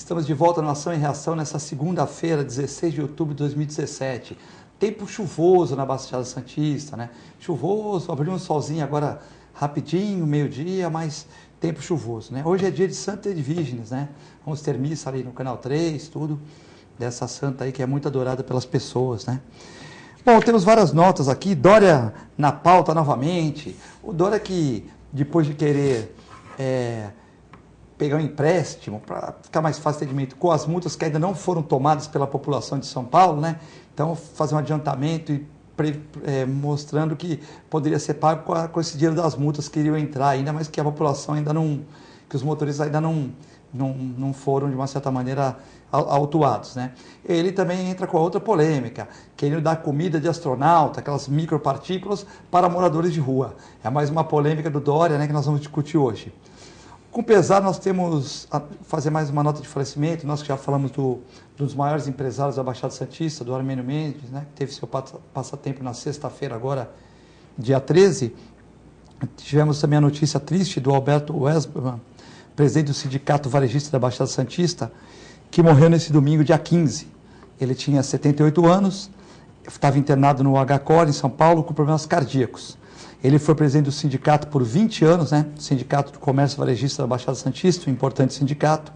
Estamos de volta no Ação e Reação nessa segunda-feira, 16 de outubro de 2017. Tempo chuvoso na Baixada Santista, né? Chuvoso, abriu um solzinho agora rapidinho, meio-dia, mas tempo chuvoso, né? Hoje é dia de Santa Edvígenes, né? Vamos ter missa ali no Canal 3, tudo, dessa santa aí que é muito adorada pelas pessoas, né? Bom, temos várias notas aqui, Dória na pauta novamente. O Dória que, depois de querer pegar um empréstimo para ficar mais fácil o atendimento com as multas que ainda não foram tomadas pela população de São Paulo, né? Então, fazer um adiantamento e mostrando que poderia ser pago com esse dinheiro das multas que iriam entrar ainda, mas que a população ainda não, que os motoristas ainda não foram, de uma certa maneira, autuados, né? Ele também entra com a outra polêmica, querendo dar comida de astronauta, aquelas micropartículas, para moradores de rua. É mais uma polêmica do Dória, né, que nós vamos discutir hoje. Com pesar, nós temos a fazer mais uma nota de falecimento. Nós que já falamos dos maiores empresários da Baixada Santista, do Armênio Mendes, né, que teve seu passatempo na sexta-feira, agora, dia 13. Tivemos também a notícia triste do Alberto Wesberman, presidente do Sindicato Varejista da Baixada Santista, que morreu nesse domingo, dia 15. Ele tinha 78 anos, estava internado no HCOR, em São Paulo, com problemas cardíacos. Ele foi presidente do sindicato por 20 anos, né? Sindicato do Comércio Varejista da Baixada Santista, um importante sindicato.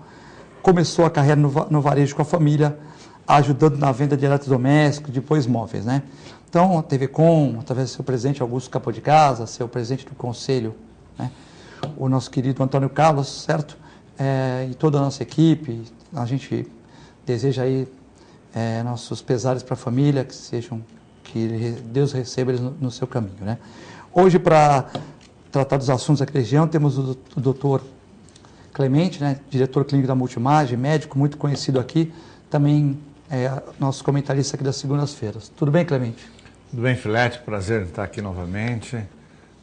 Começou a carreira no varejo com a família, ajudando na venda de eletrodomésticos, depois móveis, né? Então, a TV Com, através do seu presidente Augusto Capô de Casa, seu presidente do conselho, né? O nosso querido Antônio Carlos, certo? E toda a nossa equipe, a gente deseja aí nossos pesares para a família, que Deus receba eles no seu caminho, né? Hoje, para tratar dos assuntos aqui da região, temos o doutor Clemente, né, diretor clínico da Multimagem, médico muito conhecido aqui, também nosso comentarista aqui das segundas-feiras. Tudo bem, Clemente? Tudo bem, Filete, prazer em estar aqui novamente.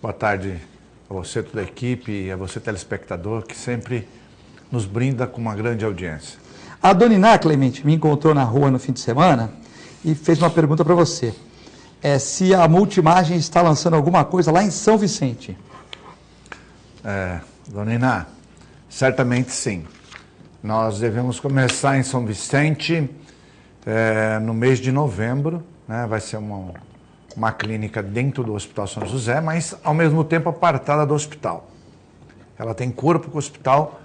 Boa tarde a você, toda a equipe, e a você, telespectador, que sempre nos brinda com uma grande audiência. A Dona Iná, Clemente, me encontrou na rua no fim de semana e fez uma pergunta para você. Se a Multimagem está lançando alguma coisa lá em São Vicente. Dona Iná, certamente sim. Nós devemos começar em São Vicente no mês de novembro, né? Vai ser uma clínica dentro do Hospital São José, mas ao mesmo tempo apartada do hospital. Ela tem corpo com o hospital,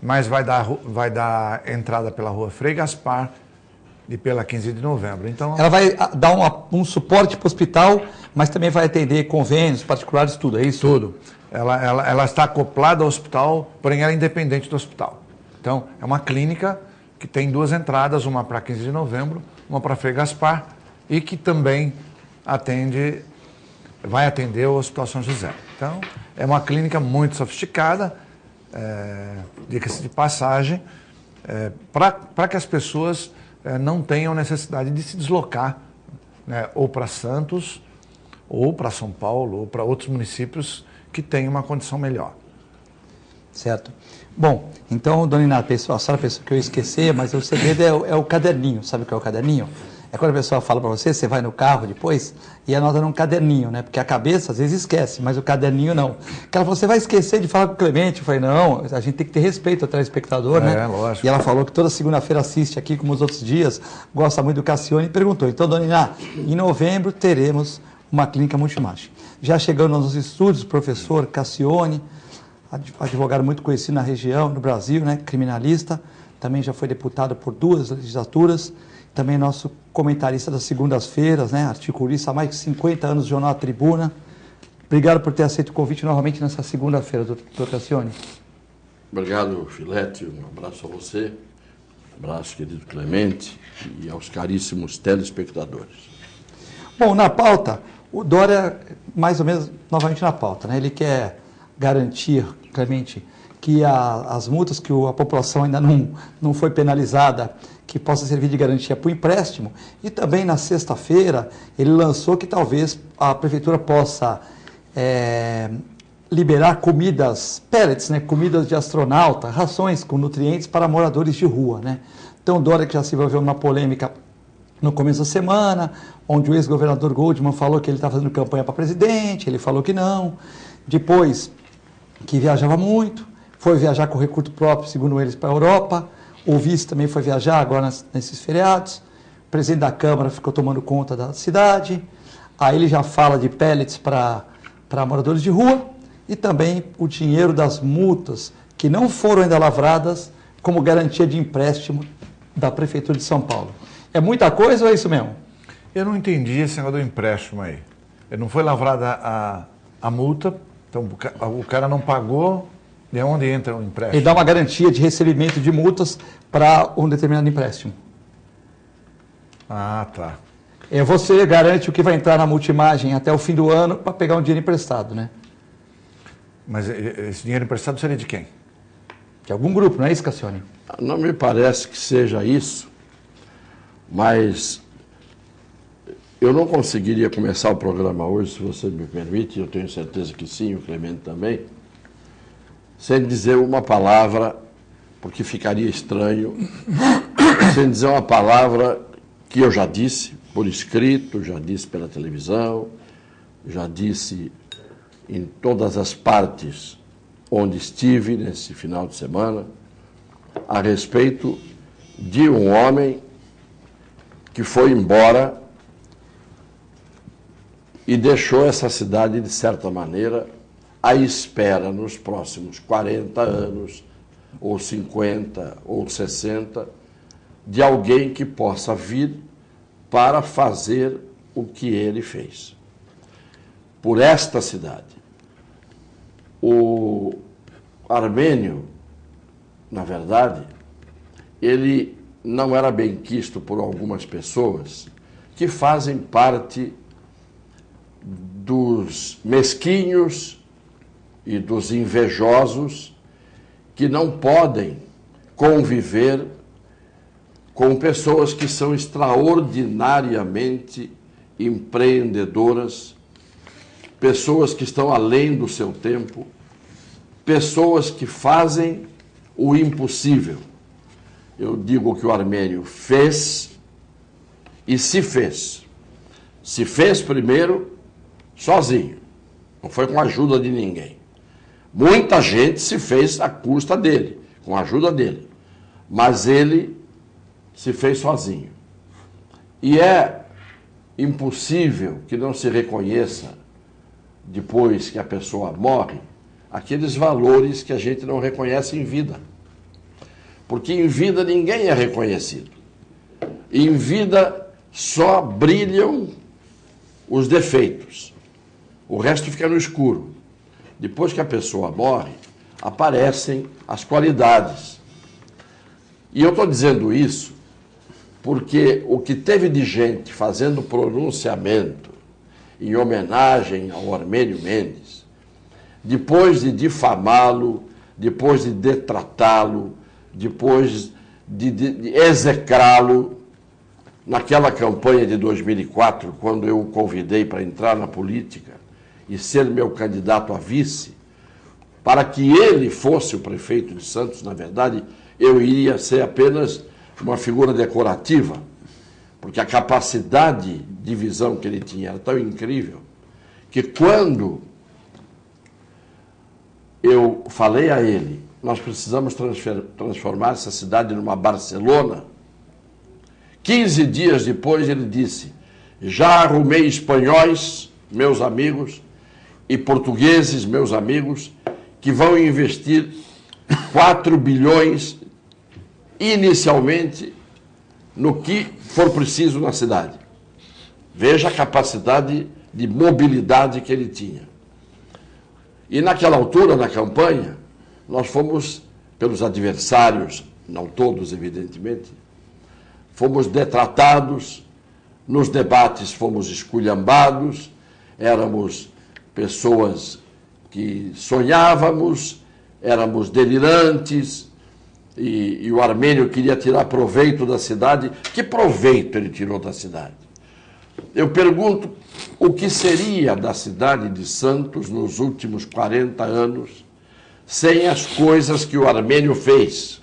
mas vai dar entrada pela rua Frei Gaspar e pela 15 de novembro. Então, ela vai dar um suporte para o hospital, mas também vai atender convênios particulares, tudo, é isso? Tudo. Ela está acoplada ao hospital, porém ela é independente do hospital. Então, é uma clínica que tem duas entradas, uma para 15 de novembro, uma para Frei Gaspar, e que também vai atender o Hospital São José. Então, é uma clínica muito sofisticada, diga-se de passagem, para que as pessoas não tenham necessidade de se deslocar, né, ou para Santos, ou para São Paulo, ou para outros municípios que têm uma condição melhor. Certo. Bom, então, Dona Iná, a senhora pensou que eu ia esquecer, mas o segredo é o caderninho. Sabe o que é o caderninho? É quando a pessoa fala para você vai no carro depois e anota num caderninho, né? Porque a cabeça às vezes esquece, mas o caderninho não. Porque ela falou, você vai esquecer de falar com o Clemente? Eu falei, não, a gente tem que ter respeito ao telespectador, né? Lógico. E ela falou que toda segunda-feira assiste aqui, como os outros dias, gosta muito do Cassione e perguntou. Então, Dona Iná, em novembro teremos uma clínica Multimagem. Já chegando nos estúdios, o professor Cassione, advogado muito conhecido na região, no Brasil, né? Criminalista, também já foi deputado por 2 legislaturas, também nosso comentarista das segundas-feiras, né? Articulista há mais de 50 anos do Jornal A Tribuna. Obrigado por ter aceito o convite novamente nessa segunda-feira, doutor Cassione. Obrigado, Filete. Um abraço a você, um abraço, querido Clemente, e aos caríssimos telespectadores. Bom, na pauta, o Dória, mais ou menos, novamente na pauta, né? Ele quer garantir, Clemente, que as multas que a população ainda não foi penalizada, que possa servir de garantia para o empréstimo. E também na sexta-feira ele lançou que talvez a prefeitura possa liberar comidas, pellets, né, comidas de astronauta, rações com nutrientes para moradores de rua, né? Então o Dória, que já se envolveu numa polêmica no começo da semana, onde o ex-governador Goldman falou que ele está fazendo campanha para presidente, ele falou que não. Depois, que viajava muito, foi viajar com recurso próprio, segundo eles, para a Europa. O vice também foi viajar agora nesses feriados. O presidente da Câmara ficou tomando conta da cidade. Aí ele já fala de pellets para moradores de rua e também o dinheiro das multas que não foram ainda lavradas como garantia de empréstimo da Prefeitura de São Paulo. É muita coisa ou é isso mesmo? Eu não entendi esse negócio do empréstimo aí. Não foi lavrada a multa, então o cara não pagou, de onde entra o empréstimo? Ele dá uma garantia de recebimento de multas para um determinado empréstimo. Ah, tá. Você garante o que vai entrar na multimagem até o fim do ano para pegar um dinheiro emprestado, né? Mas esse dinheiro emprestado seria de quem? De algum grupo, não é isso, Cassione? Não me parece que seja isso, mas eu não conseguiria começar o programa hoje, se você me permite, eu tenho certeza que sim, o Clemente também, sem dizer uma palavra, porque ficaria estranho, sem dizer uma palavra que eu já disse por escrito, já disse pela televisão, já disse em todas as partes onde estive nesse final de semana, a respeito de um homem que foi embora e deixou essa cidade, de certa maneira, à espera nos próximos 40 anos, ou 50, ou 60, de alguém que possa vir para fazer o que ele fez por esta cidade. O Armênio, na verdade, ele não era bem quisto por algumas pessoas que fazem parte dos mesquinhos e dos invejosos que não podem conviver com pessoas que são extraordinariamente empreendedoras, pessoas que estão além do seu tempo, pessoas que fazem o impossível. Eu digo que o Armênio fez e se fez. Se fez primeiro sozinho, não foi com a ajuda de ninguém. Muita gente se fez à custa dele, com a ajuda dele, mas ele se fez sozinho. E é impossível que não se reconheça, depois que a pessoa morre, aqueles valores que a gente não reconhece em vida. Porque em vida ninguém é reconhecido. Em vida só brilham os defeitos. O resto fica no escuro. Depois que a pessoa morre, aparecem as qualidades. E eu estou dizendo isso porque o que teve de gente fazendo pronunciamento em homenagem ao Armênio Mendes, depois de difamá-lo, depois de detratá-lo, depois de execrá-lo, naquela campanha de 2004, quando eu o convidei para entrar na política e ser meu candidato a vice, para que ele fosse o prefeito de Santos, na verdade, eu iria ser apenas uma figura decorativa, porque a capacidade de visão que ele tinha era tão incrível, que quando eu falei a ele, nós precisamos transformar essa cidade numa Barcelona, 15 dias depois ele disse, já arrumei espanhóis, meus amigos, e portugueses, meus amigos, que vão investir 4 bilhões inicialmente no que for preciso na cidade. Veja a capacidade de mobilidade que ele tinha. E naquela altura, na campanha, nós fomos, pelos adversários, não todos, evidentemente, fomos detratados, nos debates fomos esculhambados, éramos pessoas que sonhávamos, éramos delirantes, e o Armênio queria tirar proveito da cidade. Que proveito ele tirou da cidade? Eu pergunto, o que seria da cidade de Santos nos últimos 40 anos sem as coisas que o Armênio fez?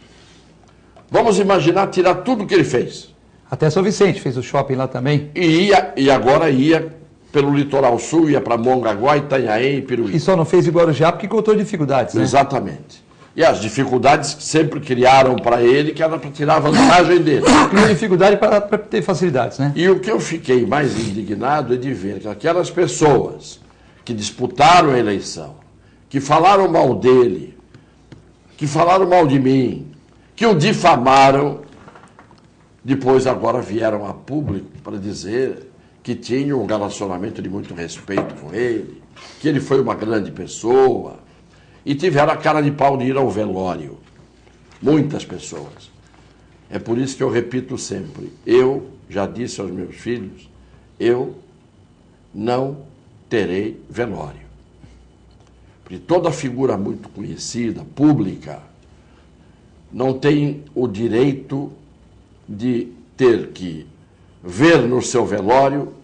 Vamos imaginar tirar tudo que ele fez. Até São Vicente fez o shopping lá também. E agora ia pelo litoral sul, ia para Mongaguá, Itanhaém e Piruí. E só não fez em Guarujá porque encontrou dificuldades, né? Exatamente. E as dificuldades que sempre criaram para ele, que era para tirar a vantagem dele. Criou dificuldade para ter facilidades, né? E o que eu fiquei mais indignado é de ver que aquelas pessoas que disputaram a eleição, que falaram mal dele, que falaram mal de mim, que o difamaram, depois agora vieram a público para dizer que tinham um relacionamento de muito respeito com ele, que ele foi uma grande pessoa, e tiveram a cara de pau de ir ao velório. Muitas pessoas. É por isso que eu repito sempre, eu já disse aos meus filhos, eu não terei velório. Porque toda figura muito conhecida, pública, não tem o direito de ter que ver no seu velório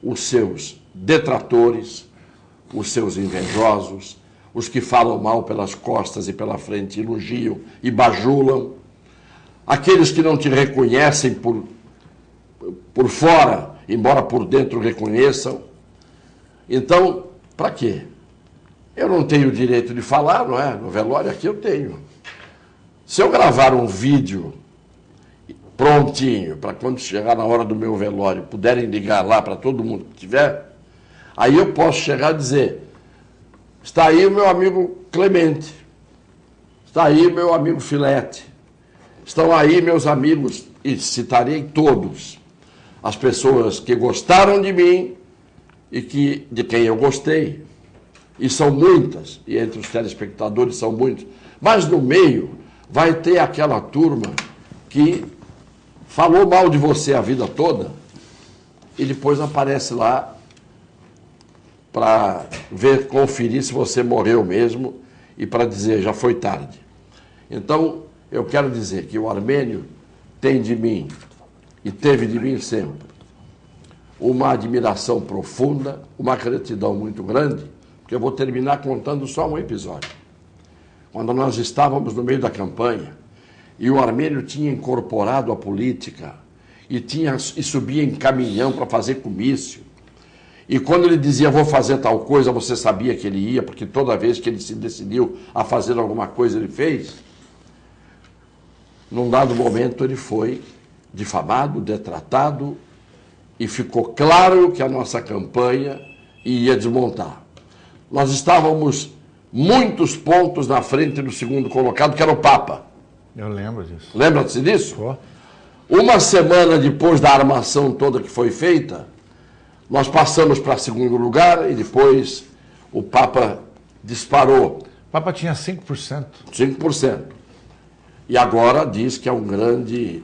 os seus detratores, os seus invejosos, os que falam mal pelas costas e pela frente, elogiam e bajulam, aqueles que não te reconhecem por fora, embora por dentro reconheçam. Então, para quê? Eu não tenho o direito de falar, não é? No velório aqui eu tenho. Se eu gravar um vídeo prontinho, para quando chegar na hora do meu velório, puderem ligar lá para todo mundo que tiver, aí eu posso chegar e dizer, está aí o meu amigo Clemente, está aí o meu amigo Filete, estão aí meus amigos, e citarei todos, as pessoas que gostaram de mim e de quem eu gostei. E são muitas, e entre os telespectadores são muitos. Mas no meio vai ter aquela turma que falou mal de você a vida toda e depois aparece lá para conferir se você morreu mesmo e para dizer, já foi tarde. Então, eu quero dizer que o Armênio tem de mim, e teve de mim sempre, uma admiração profunda, uma gratidão muito grande, porque eu vou terminar contando só um episódio. Quando nós estávamos no meio da campanha, e o Armênio tinha incorporado a política, e subia em caminhão para fazer comício, e quando ele dizia, vou fazer tal coisa, você sabia que ele ia, porque toda vez que ele se decidiu a fazer alguma coisa, ele fez. Num dado momento, ele foi difamado, detratado, e ficou claro que a nossa campanha ia desmontar. Nós estávamos muitos pontos na frente do segundo colocado, que era o Papa. Eu lembro disso. Lembra-se disso? Pô. Uma semana depois da armação toda que foi feita, nós passamos para segundo lugar e depois o Papa disparou. O Papa tinha 5%. 5%. E agora diz que é um grande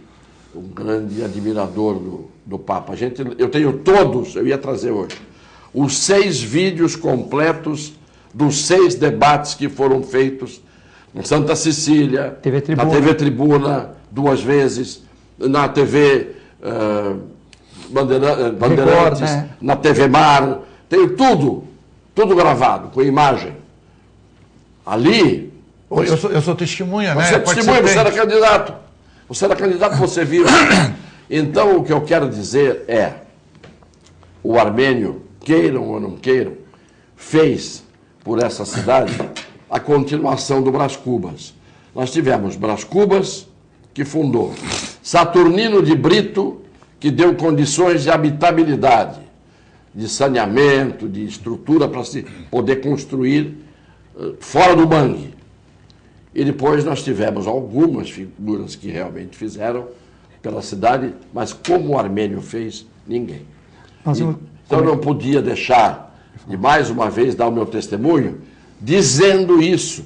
admirador do Papa. Eu tenho todos, eu ia trazer hoje, os 6 vídeos completos dos 6 debates que foram feitos em Santa Cecília, na TV Tribuna 2 vezes, na TV Bandeirantes, né? Na TV Mar, tenho tudo gravado, com imagem. Ali... Eu sou testemunha, né? Você é testemunha, você era candidato. Você era candidato, você viu. Então, o que eu quero dizer é, o Armênio, queiram ou não queiram, fez por essa cidade a continuação do Brás Cubas. Nós tivemos Brás Cubas, que fundou, Saturnino de Brito, que deu condições de habitabilidade, de saneamento, de estrutura para se poder construir fora do mangue. E depois nós tivemos algumas figuras que realmente fizeram pela cidade, mas como o Armênio fez, ninguém. Então eu não podia deixar de mais uma vez dar o meu testemunho dizendo isso,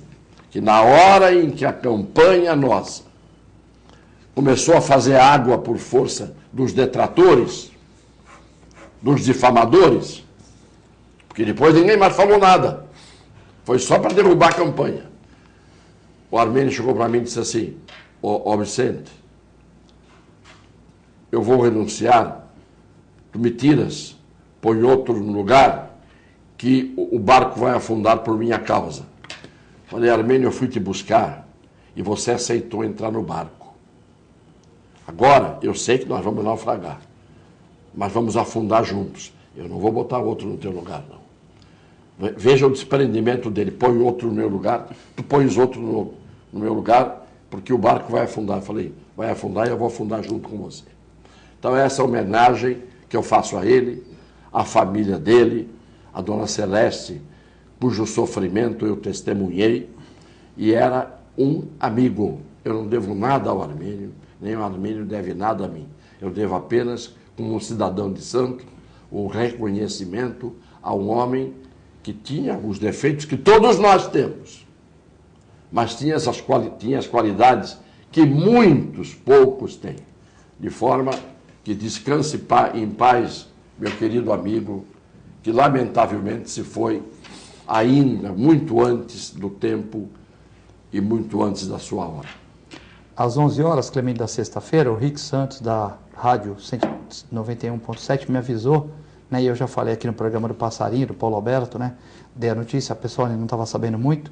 que na hora em que a campanha nossa começou a fazer água por força dos detratores, dos difamadores, porque depois ninguém mais falou nada, foi só para derrubar a campanha. O Armênio chegou para mim e disse assim, ó Vicente, eu vou renunciar, tu me tiras, põe outro no lugar, que o barco vai afundar por minha causa. Falei, Armênio, eu fui te buscar e você aceitou entrar no barco. Agora, eu sei que nós vamos naufragar, mas vamos afundar juntos. Eu não vou botar outro no teu lugar, não. Veja o desprendimento dele, põe outro no meu lugar, tu pões outro no meu lugar, porque o barco vai afundar. Eu falei, vai afundar e eu vou afundar junto com você. Então essa homenagem que eu faço a ele, à família dele, a dona Celeste, cujo sofrimento eu testemunhei, e era um amigo. Eu não devo nada ao Armênio, nem o Armênio deve nada a mim. Eu devo apenas, como um cidadão de Santos, o reconhecimento a um homem que tinha os defeitos que todos nós temos, mas tinha as qualidades que muitos poucos têm. De forma que descanse em paz, meu querido amigo, que lamentavelmente se foi ainda muito antes do tempo e muito antes da sua hora. Às 11 horas, Clemente, da sexta-feira, o Rick Santos, da Rádio 91.7, me avisou, né, e eu já falei aqui no programa do Passarinho, do Paulo Alberto, né, dei a notícia, a pessoa não estava sabendo muito,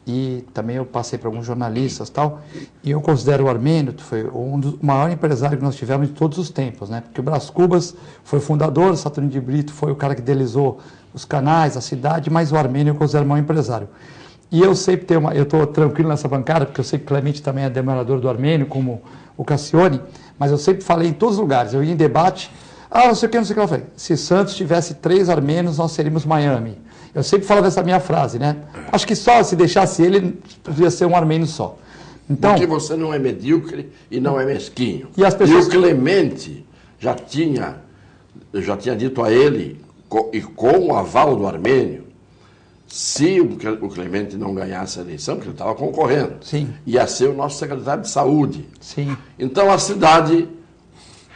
e também eu passei para alguns jornalistas e tal, e eu considero o Armênio, foi um dos maiores empresários que nós tivemos de todos os tempos, né, porque o Brás Cubas foi o fundador, o Saturnino de Brito foi o cara que idealizou os canais, a cidade, mas o Armênio eu considero o maior empresário. E eu sempre tenho eu estou tranquilo nessa bancada, porque eu sei que o Clemente também é demorador do Armênio, como o Cassione, mas eu sempre falei em todos os lugares, eu ia em debate, não sei o que, não sei o que, eu falei, se Santos tivesse 3 armênios, nós seríamos Miami. Eu sempre falava essa minha frase, né? Acho que só se deixasse ele, podia ser um armênio só. Então, porque você não é medíocre e não é mesquinho. E as pessoas... o Clemente eu já tinha dito a ele, e com o aval do Armênio, se o Clemente não ganhasse a eleição, porque ele estava concorrendo, sim, ia ser o nosso secretário de saúde. Sim. Então a cidade,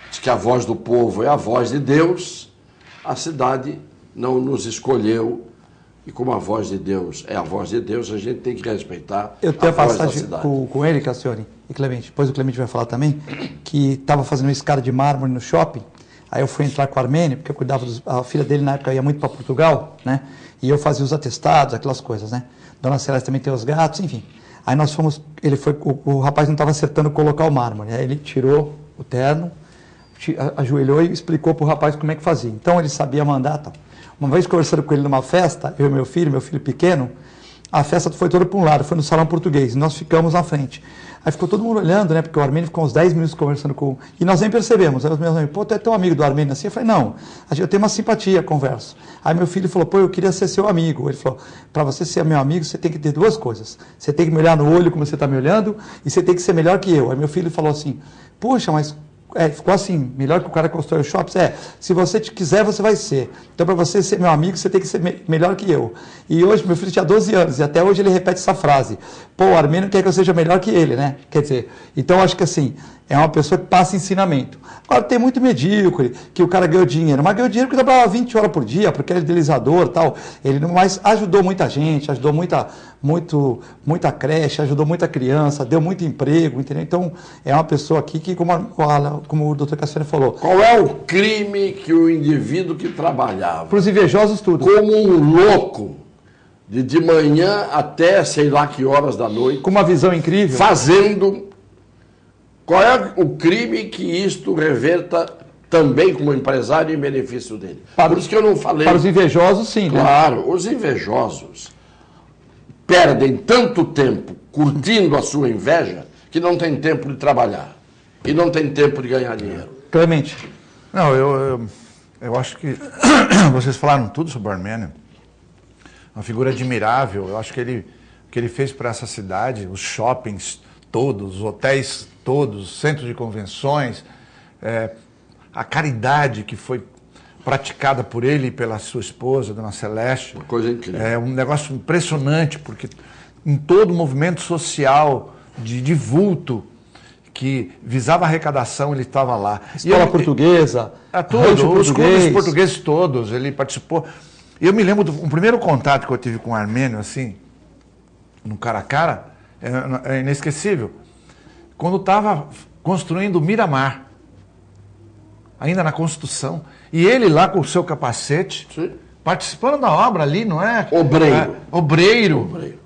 diz que a voz do povo é a voz de Deus, a cidade não nos escolheu, e como a voz de Deus é a voz de Deus, a gente tem que respeitar eu tenho a voz passagem da cidade. Com ele, Cassione e Clemente, depois o Clemente vai falar também, que estava fazendo uma escada de mármore no shopping, aí eu fui entrar com o Armênio, porque eu cuidava a filha dele na época ia muito para Portugal, né? E eu fazia os atestados, aquelas coisas, né? Dona Celeste também tem os gatos, enfim. Aí nós fomos, o rapaz não estava acertando colocar o mármore, aí ele tirou o terno, ajoelhou e explicou para o rapaz como é que fazia. Então ele sabia mandar, tal. Uma vez conversando com ele numa festa, eu e meu filho pequeno, a festa foi toda para um lado, foi no salão português, e nós ficamos na frente. Aí ficou todo mundo olhando, né? Porque o Armênio ficou uns 10 minutos conversando com... E nós nem percebemos. Aí os meus amigos, pô, tu é tão amigo do Armênio assim? Eu falei, não, eu tenho uma simpatia, converso. Aí meu filho falou, pô, eu queria ser seu amigo. Ele falou, para você ser meu amigo, você tem que ter 2 coisas. Você tem que me olhar no olho como você está me olhando, e você tem que ser melhor que eu. Aí meu filho falou assim, poxa, mas... ficou assim, melhor que o cara que constrói o shopping. Se você quiser, você vai ser. Então, para você ser meu amigo, você tem que ser melhor que eu. E hoje, meu filho tinha 12 anos, e até hoje ele repete essa frase. Pô, o Armênio quer que eu seja melhor que ele, né? Quer dizer, então acho que assim, é uma pessoa que passa ensinamento. Agora, tem muito medíocre, que o cara ganhou dinheiro, mas ganhou dinheiro porque trabalhava 20 horas por dia, porque era idealizador e tal. Ele não mais ajudou muita gente, ajudou muita creche, ajudou muita criança, deu muito emprego, entendeu? Então, é uma pessoa aqui que, como o doutor Cassiano falou... Qual é o crime que o indivíduo que trabalhava... Para os invejosos, tudo. Como um louco, de manhã até sei lá que horas da noite... Com uma visão incrível. Fazendo... Qual é o crime que isto reverta também como empresário em benefício dele? Por isso que eu não falei... Para os invejosos, sim. Claro, né? Os invejosos perdem tanto tempo curtindo a sua inveja que não tem tempo de trabalhar e não tem tempo de ganhar dinheiro. Clemente. Não, eu acho que vocês falaram tudo sobre o Armênio. Uma figura admirável. Eu acho que o que ele fez para essa cidade, os shoppings todos, os hotéis todos, os centros de convenções, a caridade que foi praticada por ele e pela sua esposa, Dona Celeste. Uma coisa incrível. É um negócio impressionante, porque em todo o movimento social de vulto que visava a arrecadação, ele estava lá. Escola portuguesa, os clubes portugueses todos, ele participou. E eu me lembro do primeiro contato que eu tive com o Armênio, assim, no cara a cara, é inesquecível. Quando estava construindo o Miramar, ainda na construção, e ele lá com o seu capacete, sim, participando da obra ali, não é? Obreiro. Obreiro.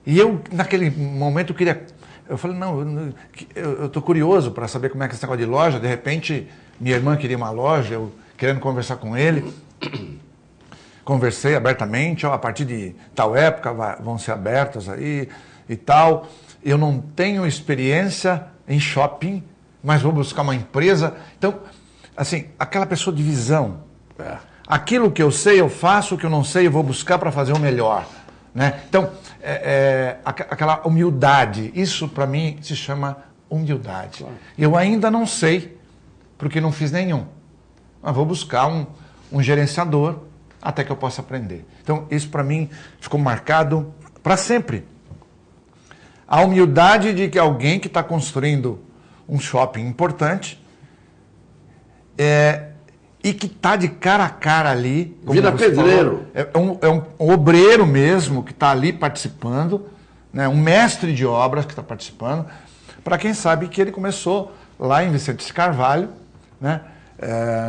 E eu, naquele momento, eu falei, não, eu estou curioso para saber como é que é esse negócio de loja. De repente, minha irmã queria uma loja, eu querendo conversar com ele. Conversei abertamente, a partir de tal época vão ser abertas aí. e tal. Eu não tenho experiência em shopping, mas vou buscar uma empresa. Então, assim, aquela pessoa de visão. Aquilo que eu sei, eu faço. O que eu não sei, eu vou buscar para fazer o melhor. Né? Então, aquela humildade. Isso, para mim, se chama humildade. Claro. Eu ainda não sei, porque não fiz nenhum. Mas vou buscar um gerenciador até que eu possa aprender. Então, isso para mim ficou marcado para sempre. A humildade de que alguém que está construindo um shopping importante e que está de cara a cara ali. Vira pedreiro. Falou, é um obreiro mesmo que está ali participando, né? Um mestre de obras que está participando, para quem sabe que ele começou lá em Vicente de Carvalho, né?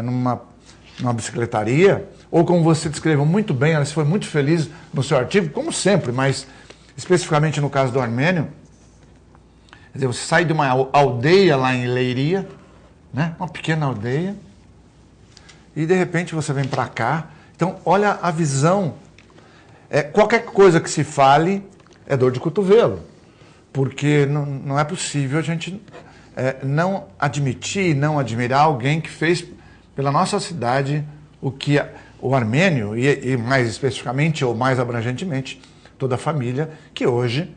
Numa bicicletaria, ou como você descreveu muito bem, ela foi muito feliz no seu artigo, como sempre, mas especificamente no caso do Armênio, quer dizer, você sai de uma aldeia lá em Leiria, né? Uma pequena aldeia, e de repente você vem para cá. Então, olha a visão. Qualquer coisa que se fale é dor de cotovelo, porque não é possível a gente não admitir, não admirar alguém que fez pela nossa cidade o que o Armênio, e mais especificamente ou mais abrangentemente, toda a família, que hoje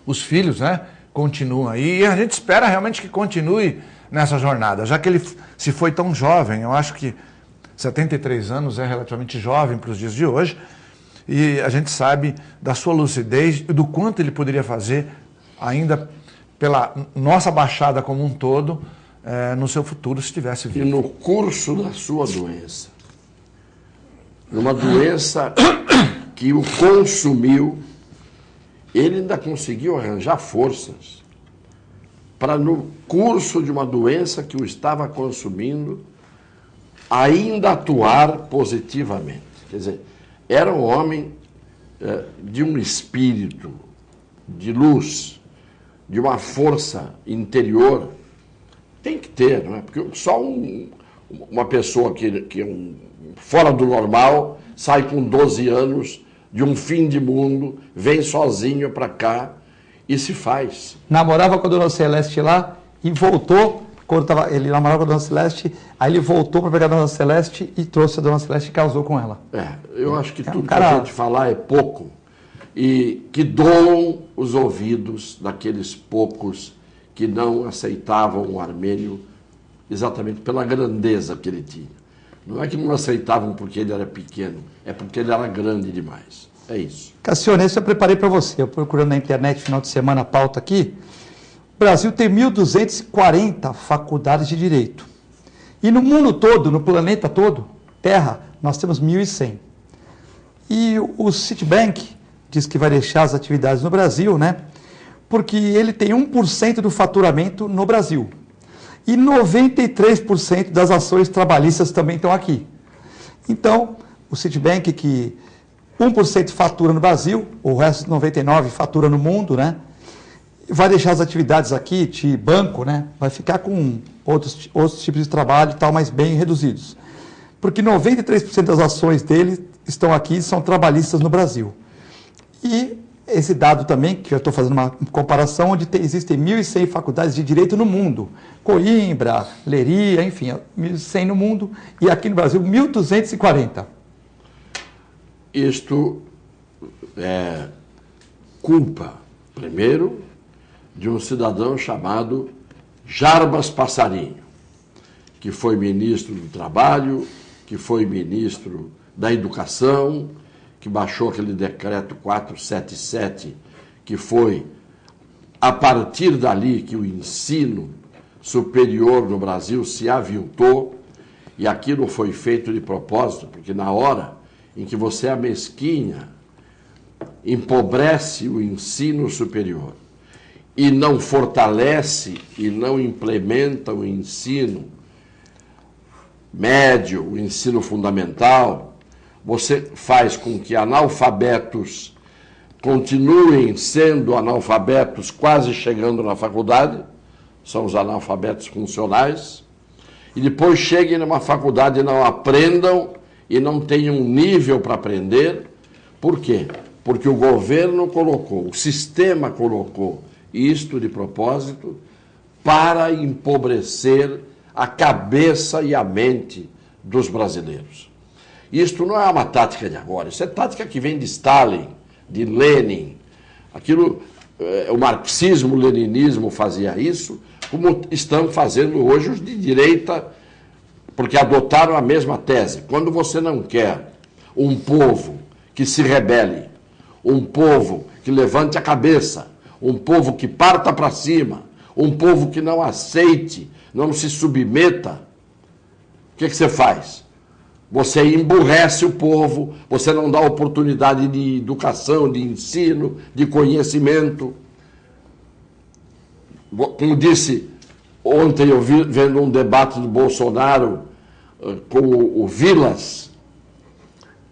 os filhos, né, continuam aí, e a gente espera realmente que continue nessa jornada, já que ele se foi tão jovem. Eu acho que 73 anos é relativamente jovem para os dias de hoje, e a gente sabe da sua lucidez e do quanto ele poderia fazer ainda pela nossa Baixada como um todo, no seu futuro, se tivesse vivo. E no curso da sua doença, numa doença que o consumiu, ele ainda conseguiu arranjar forças para, no curso de uma doença que o estava consumindo, ainda atuar positivamente. Quer dizer, era um homem de um espírito de luz, de uma força interior. Tem que ter, não é? Porque só uma pessoa que é fora do normal sai com 12 anos de um fim de mundo, vem sozinho para cá e se faz. Namorava com a Dona Celeste lá e voltou, ele namorava com a Dona Celeste, aí ele voltou para pegar a Dona Celeste e trouxe a Dona Celeste e casou com ela. Eu acho que tudo que a gente falar é pouco, e que doam os ouvidos daqueles poucos que não aceitavam o Armênio exatamente pela grandeza que ele tinha. Não é que não aceitavam porque ele era pequeno, é porque ele era grande demais. É isso. Cassione, esse eu preparei para você. Eu procurando na internet, final de semana, a pauta aqui. O Brasil tem 1.240 faculdades de direito. E no mundo todo, no planeta todo, Terra, nós temos 1.100. E o Citibank diz que vai deixar as atividades no Brasil, né? Porque ele tem 1% do faturamento no Brasil. E 93% das ações trabalhistas também estão aqui. Então, o Citibank, que 1% fatura no Brasil, o resto 99% fatura no mundo, né? Vai deixar as atividades aqui de banco, né? Vai ficar com outros tipos de trabalho e tal, mas bem reduzidos. Porque 93% das ações dele estão aqui e são trabalhistas no Brasil. E esse dado também, que eu estou fazendo uma comparação, onde existem 1.100 faculdades de direito no mundo. Coimbra, Leiria, enfim, 1.100 no mundo, e aqui no Brasil 1.240. Isto é culpa, primeiro, de um cidadão chamado Jarbas Passarinho, que foi ministro do Trabalho, que foi ministro da Educação, que baixou aquele decreto 477, que foi a partir dali que o ensino superior no Brasil se aviltou, e aquilo foi feito de propósito, porque na hora em que você amesquinha, empobrece o ensino superior e não fortalece e não implementa o ensino médio, o ensino fundamental, você faz com que analfabetos continuem sendo analfabetos, quase chegando na faculdade, são os analfabetos funcionais, e depois cheguem numa faculdade e não aprendam e não tenham nível para aprender. Por quê? porque o governo colocou, o sistema colocou isto de propósito para empobrecer a cabeça e a mente dos brasileiros. Isto não é uma tática de agora, isso é tática que vem de Stalin, de Lenin. Aquilo, o marxismo, o leninismo fazia isso, como estão fazendo hoje os de direita, porque adotaram a mesma tese. Quando você não quer um povo que se rebele, um povo que levante a cabeça, um povo que parta para cima, um povo que não aceite, não se submeta, o que você faz? Você emburrece o povo, você não dá oportunidade de educação, de ensino, de conhecimento. Como disse ontem, eu vi vendo um debate do Bolsonaro com o Vilas.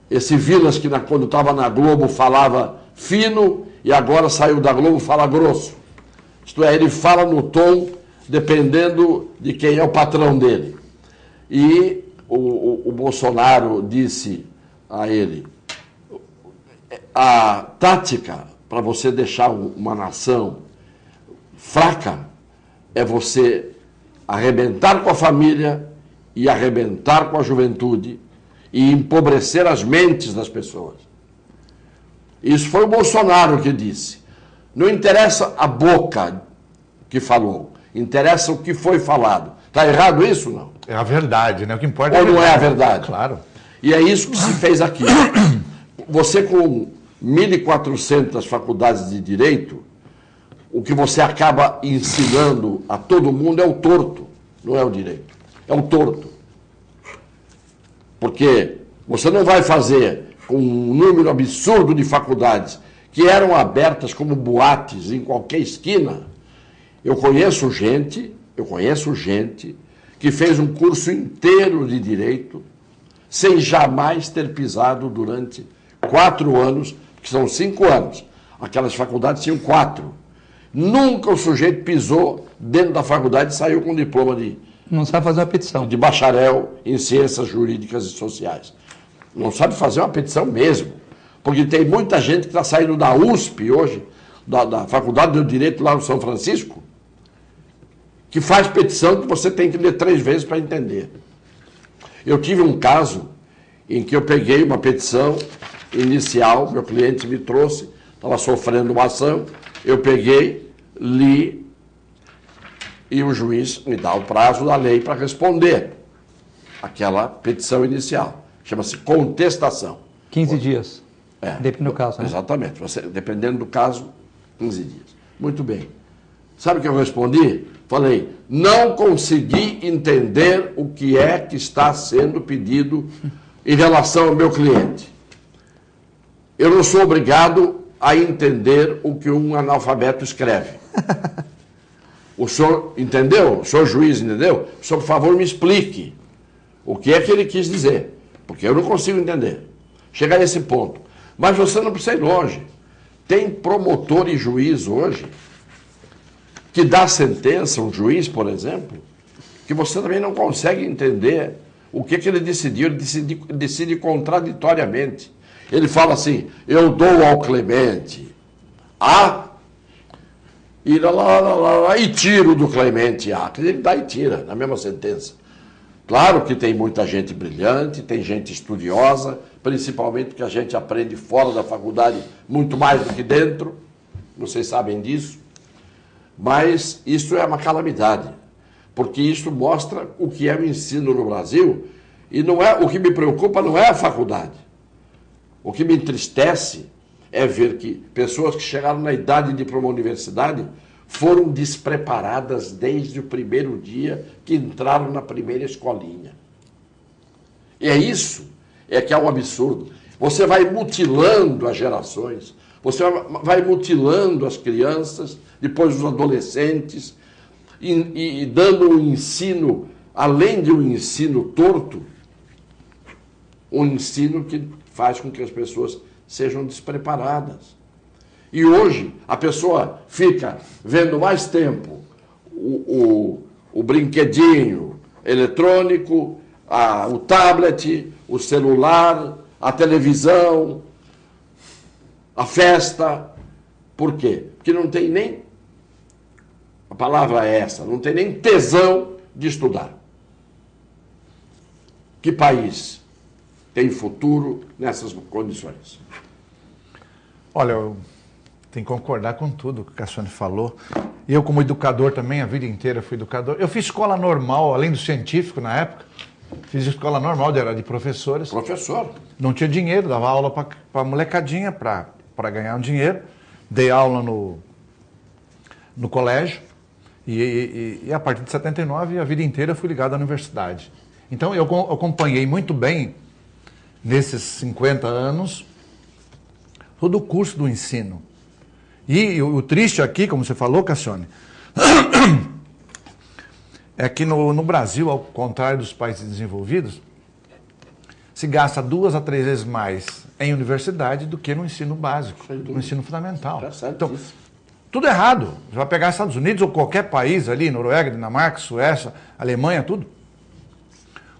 Esse Vilas que quando estava na Globo falava fino e agora saiu da Globo fala grosso. Isto é, ele fala no tom dependendo de quem é o patrão dele. E o Bolsonaro disse a ele: a tática para você deixar uma nação fraca é você arrebentar com a família e arrebentar com a juventude e empobrecer as mentes das pessoas. Isso foi o Bolsonaro que disse. Não interessa a boca que falou, interessa o que foi falado. Está errado isso, não? É a verdade, né? O que importa Ou não é a verdade? Claro. E é isso que se fez aqui. Você com 1.400 faculdades de direito, o que você acaba ensinando a todo mundo é o torto, não é o direito. É o torto. Porque você não vai fazer com um número absurdo de faculdades que eram abertas como boates em qualquer esquina. Eu conheço gente que fez um curso inteiro de direito sem jamais ter pisado durante 4 anos, que são 5 anos. Aquelas faculdades tinham 4. Nunca o sujeito pisou dentro da faculdade e saiu com diploma Não sabe fazer uma petição. de bacharel em ciências jurídicas e sociais. Não sabe fazer uma petição mesmo. Porque tem muita gente que está saindo da USP hoje, da Faculdade do Direito lá no São Francisco, que faz petição que você tem que ler 3 vezes para entender. Eu tive um caso em que eu peguei uma petição inicial, meu cliente me trouxe, estava sofrendo uma ação, eu peguei, li, e o juiz me dá o prazo da lei para responder aquela petição inicial. Chama-se contestação. 15 dias. Depende do caso, né? Exatamente. Dependendo do caso, 15 dias. Muito bem. Sabe o que eu respondi? Falei, não consegui entender o que é que está sendo pedido em relação ao meu cliente. Eu não sou obrigado a entender o que um analfabeto escreve. O senhor entendeu? O senhor juiz entendeu? O senhor, por favor, me explique o que é que ele quis dizer, porque eu não consigo entender. Chega a esse ponto. Mas você não precisa ir longe. Tem promotor e juiz hoje que dá sentença, um juiz, por exemplo, que você também não consegue entender o que ele decidiu. Ele decide contraditoriamente. Ele fala assim, eu dou ao Clemente A e tiro do Clemente A. Quer dizer, ele dá e tira na mesma sentença. Claro que tem muita gente brilhante, tem gente estudiosa, principalmente que a gente aprende fora da faculdade muito mais do que dentro, vocês sabem disso, mas isso é uma calamidade, porque isso mostra o que é o ensino no Brasil, e não é, o que me preocupa não é a faculdade. O que me entristece é ver que pessoas que chegaram na idade de ir para uma universidade foram despreparadas desde o primeiro dia que entraram na primeira escolinha. E é isso, é que é um absurdo. Você vai mutilando as gerações, você vai mutilando as crianças, depois os adolescentes, e dando um ensino, além de um ensino torto, um ensino que faz com que as pessoas sejam despreparadas. E hoje a pessoa fica vendo mais tempo o brinquedinho eletrônico, o tablet, o celular, a televisão, a festa. Por quê? Porque não tem nem, a palavra é essa, não tem nem tesão de estudar. Que país tem futuro nessas condições? Olha, eu tenho que concordar com tudo que o Cassione falou. E eu, como educador também, a vida inteira fui educador. Eu fiz escola normal, além do científico na época. Fiz escola normal, era de professores. Professor. Não tinha dinheiro, dava aula para molecadinha, para ganhar um dinheiro. Dei aula no colégio. E a partir de 79, a vida inteira fui ligado à universidade. Então, eu acompanhei muito bem, nesses 50 anos, todo o curso do ensino. E o triste aqui, como você falou, Cassione, é que no Brasil, ao contrário dos países desenvolvidos, se gasta 2 a 3 vezes mais em universidade do que no ensino básico, no ensino fundamental. Então, tudo errado. Você vai pegar Estados Unidos ou qualquer país ali, Noruega, Dinamarca, Suécia, Alemanha, tudo.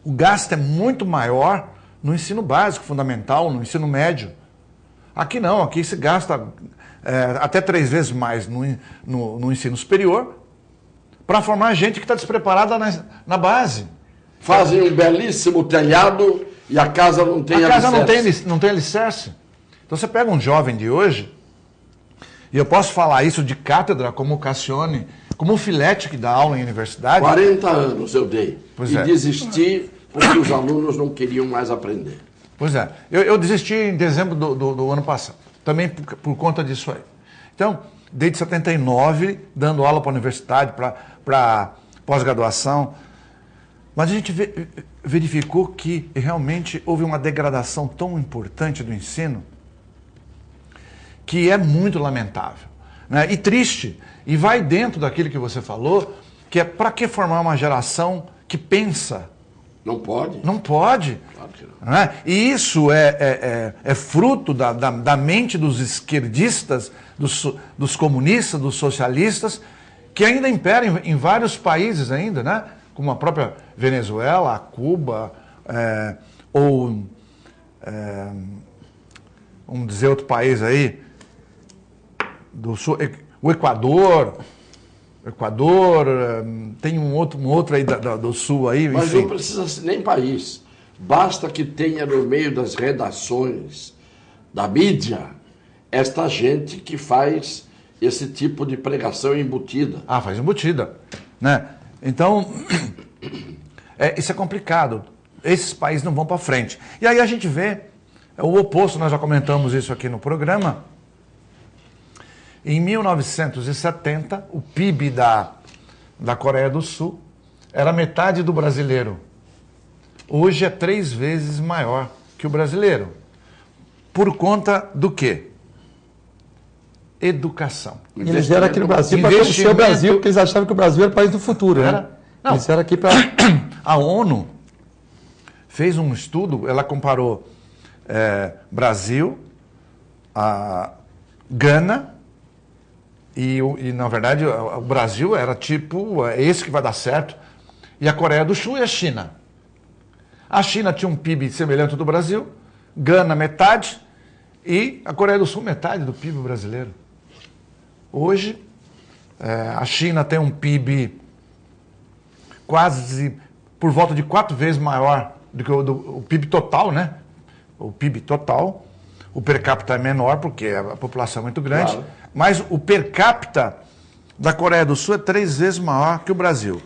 O gasto é muito maior no ensino básico, fundamental, no ensino médio. Aqui não, aqui se gasta até 3 vezes mais no ensino superior para formar gente que está despreparada na base. Fazem um belíssimo telhado e a casa não tem alicerce. A casa não tem alicerce. Então você pega um jovem de hoje, e eu posso falar isso de cátedra, como o Cassione, como o Filete que dá aula em universidade. 40 anos eu dei. Pois e é. desisti porque os alunos não queriam mais aprender. Pois é. Eu desisti em dezembro do ano passado. Também por conta disso aí. Então, desde 79, dando aula para a universidade, para pós-graduação. Mas a gente verificou que realmente houve uma degradação tão importante do ensino que é muito lamentável, né? E triste. E vai dentro daquilo que você falou, que é para que formar uma geração que pensa? Não pode? Não pode. Claro que não. Né? E isso é fruto da mente dos esquerdistas, dos comunistas, dos socialistas, que ainda imperam em vários países ainda, né? Como a própria Venezuela, Cuba, vamos dizer outro país aí, do sul, o Equador, tem um outro aí do sul aí, Mas enfim. não precisa ser nem país. Basta que tenha no meio das redações, da mídia, esta gente que faz esse tipo de pregação embutida. Ah, faz embutida, né? Então, isso é complicado. Esses países não vão para frente. E aí a gente vê o oposto, nós já comentamos isso aqui no programa. Em 1970, o PIB da Coreia do Sul era metade do brasileiro. Hoje é 3 vezes maior que o brasileiro. Por conta do quê? Educação. E eles vieram aqui no Brasil para conhecer o Brasil, porque eles achavam que o Brasil era o país do futuro, né? Não. Eles vieram aqui para... A ONU fez um estudo, ela comparou Brasil, a Gana, e na verdade o Brasil era tipo, esse que vai dar certo, e a Coreia do Sul e a China. A China tinha um PIB semelhante ao do Brasil, Gana metade, e a Coreia do Sul metade do PIB brasileiro. Hoje, a China tem um PIB quase por volta de 4 vezes maior do que o PIB total, né? O PIB total, o per capita é menor porque a população é muito grande, claro. Mas o per capita da Coreia do Sul é 3 vezes maior que o Brasil.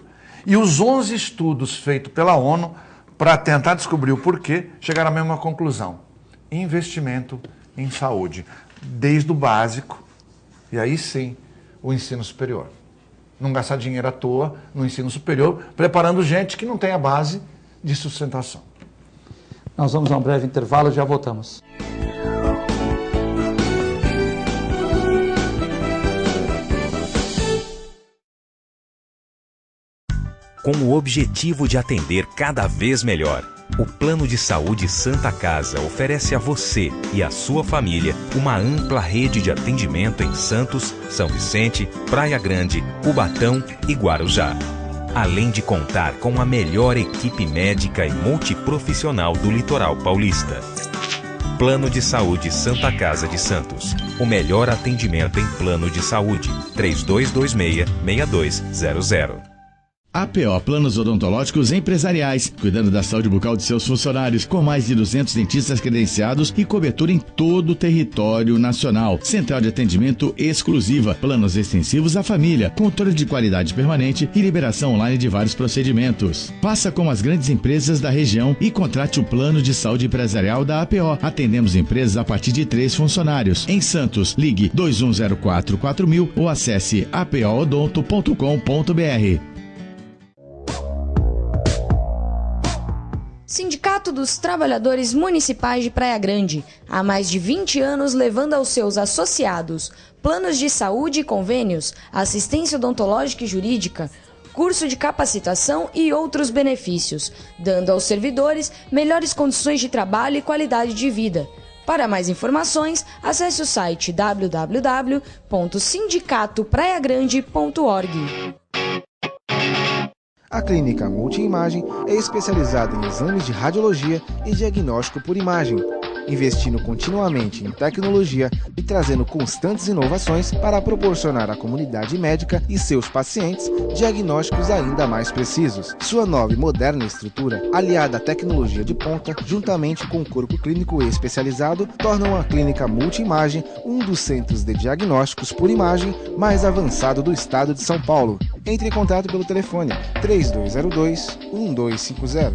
E os 11 estudos feitos pela ONU para tentar descobrir o porquê chegaram à mesma conclusão: investimento em saúde, desde o básico e aí sim o ensino superior. Não gastar dinheiro à toa no ensino superior, preparando gente que não tem a base de sustentação. Nós vamos a um breve intervalo e já voltamos. Com o objetivo de atender cada vez melhor, o Plano de Saúde Santa Casa oferece a você e a sua família uma ampla rede de atendimento em Santos, São Vicente, Praia Grande, Cubatão e Guarujá. Além de contar com a melhor equipe médica e multiprofissional do litoral paulista. Plano de Saúde Santa Casa de Santos. O melhor atendimento em plano de saúde. 3226-6200. APO Planos Odontológicos Empresariais, cuidando da saúde bucal de seus funcionários, com mais de 200 dentistas credenciados e cobertura em todo o território nacional. Central de atendimento exclusiva, planos extensivos à família, controle de qualidade permanente e liberação online de vários procedimentos. Faça como as grandes empresas da região e contrate o plano de saúde empresarial da APO. Atendemos empresas a partir de 3 funcionários. Em Santos, ligue 2104-4000 ou acesse apoodonto.com.br. Sindicato dos Trabalhadores Municipais de Praia Grande, há mais de 20 anos levando aos seus associados planos de saúde e convênios, assistência odontológica e jurídica, curso de capacitação e outros benefícios, dando aos servidores melhores condições de trabalho e qualidade de vida. Para mais informações, acesse o site www.sindicatopraiagrande.org. A Clínica Multiimagem é especializada em exames de radiologia e diagnóstico por imagem, investindo continuamente em tecnologia e trazendo constantes inovações para proporcionar à comunidade médica e seus pacientes diagnósticos ainda mais precisos. Sua nova e moderna estrutura, aliada à tecnologia de ponta, juntamente com o corpo clínico especializado, tornam a Clínica Multiimagem um dos centros de diagnósticos por imagem mais avançado do estado de São Paulo. Entre em contato pelo telefone 3202-1250.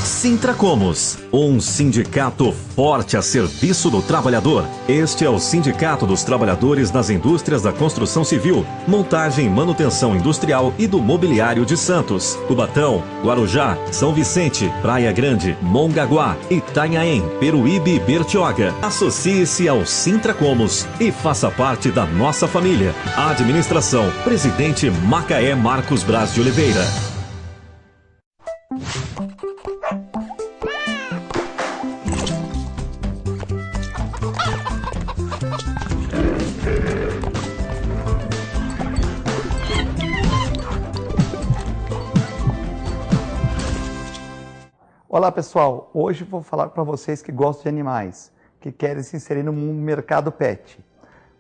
Sintracomos, um sindicato forte a serviço do trabalhador. Este é o Sindicato dos Trabalhadores nas Indústrias da Construção Civil, Montagem e Manutenção Industrial e do Mobiliário de Santos, Cubatão, Guarujá, São Vicente, Praia Grande, Mongaguá, Itanhaém, Peruíbe e Bertioga. Associe-se ao Sintracomos e faça parte da nossa família. Administração, Presidente Macaé Marcos Braz de Oliveira. Olá pessoal, hoje vou falar para vocês que gostam de animais, que querem se inserir no mercado pet.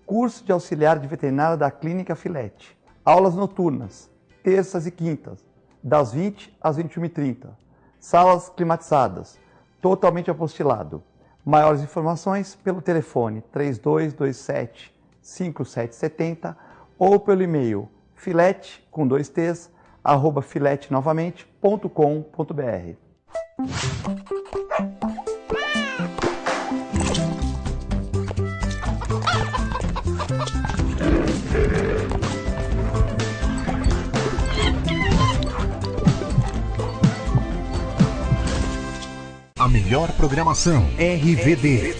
Curso de auxiliar de veterinária da Clínica Filete. Aulas noturnas, terças e quintas, das 20 às 21h30. Salas climatizadas, totalmente apostilado. Maiores informações pelo telefone 3227-5770 ou pelo e-mail filete, com 2 T's, @filetenovamente.com.br. A melhor programação RVD.